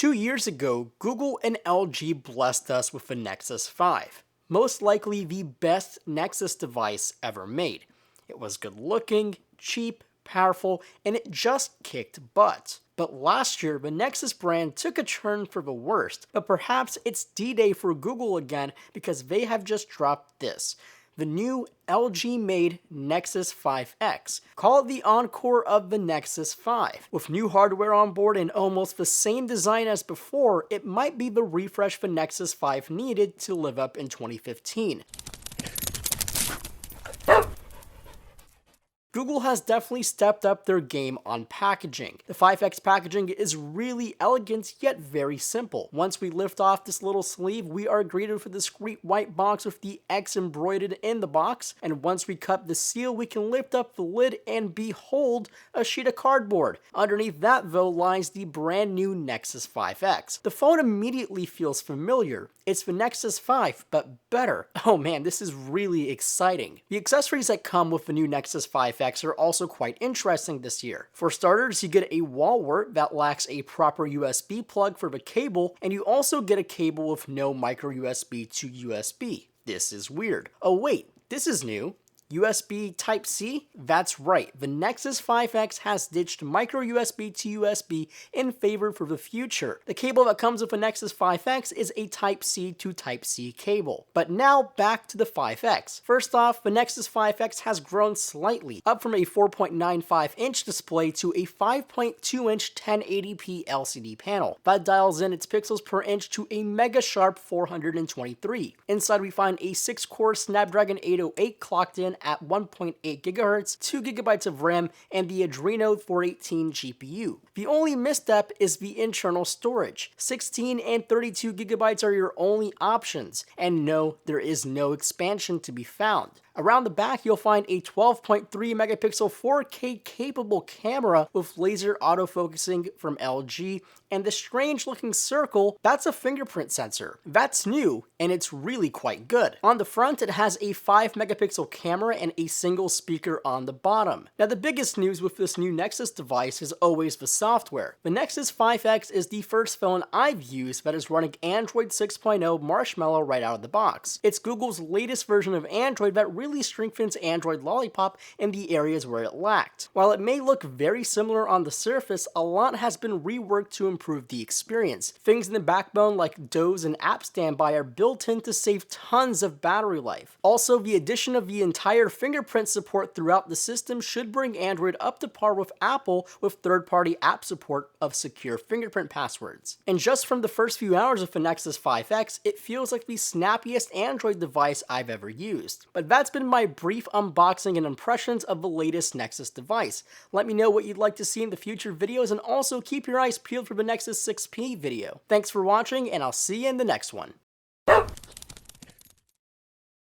2 years ago, Google and LG blessed us with the Nexus 5, most likely the best Nexus device ever made. It was good looking, cheap, powerful, and it just kicked butt. But last year, the Nexus brand took a turn for the worst, but perhaps it's D-Day for Google again because they have just dropped this. The new LG-made Nexus 5X. Call it the encore of the Nexus 5. With new hardware on board and almost the same design as before, it might be the refresh the Nexus 5 needed to live up in 2015. Google has definitely stepped up their game on packaging. The 5X packaging is really elegant yet very simple. Once we lift off this little sleeve, we are greeted with a discreet white box with the X embroidered in the box, and once we cut the seal, we can lift up the lid and behold a sheet of cardboard. Underneath that though lies the brand new Nexus 5X. The phone immediately feels familiar. It's the Nexus 5, but better. Oh man, this is really exciting. The accessories that come with the new Nexus 5X are also quite interesting this year. For starters, you get a wall wart that lacks a proper USB plug for the cable, and you also get a cable with no micro USB to USB. This is weird. Oh wait, this is new. USB Type-C? That's right, the Nexus 5X has ditched micro USB to USB in favor for the future. The cable that comes with the Nexus 5X is a Type-C to Type-C cable. But now back to the 5X. First off, the Nexus 5X has grown slightly, up from a 4.95-inch display to a 5.2-inch 1080p LCD panel. That dials in its pixels per inch to a mega sharp 423. Inside we find a 6-core Snapdragon 808 clocked in at 1.8 GHz, 2 GB of RAM, and the Adreno 418 GPU. The only misstep is the internal storage. 16 and 32 GB are your only options, and no, there is no expansion to be found. Around the back, you'll find a 12.3 megapixel 4K capable camera with laser autofocusing from LG, and the strange looking circle, that's a fingerprint sensor. That's new, and it's really quite good. On the front, it has a 5 megapixel camera and a single speaker on the bottom. Now the biggest news with this new Nexus device is always the software. The Nexus 5X is the first phone I've used that is running Android 6.0 Marshmallow right out of the box. It's Google's latest version of Android that really strengthens Android Lollipop in the areas where it lacked. While it may look very similar on the surface, a lot has been reworked to improve the experience. Things in the backbone like Doze and App Standby are built in to save tons of battery life. Also, the addition of the entire fingerprint support throughout the system should bring Android up to par with Apple with third-party app support of secure fingerprint passwords. And just from the first few hours of the Nexus 5X, it feels like the snappiest Android device I've ever used. But that's been my brief unboxing and impressions of the latest Nexus device. Let me know what you'd like to see in the future videos, and also keep your eyes peeled for the Nexus 6P video. Thanks for watching, and I'll see you in the next one.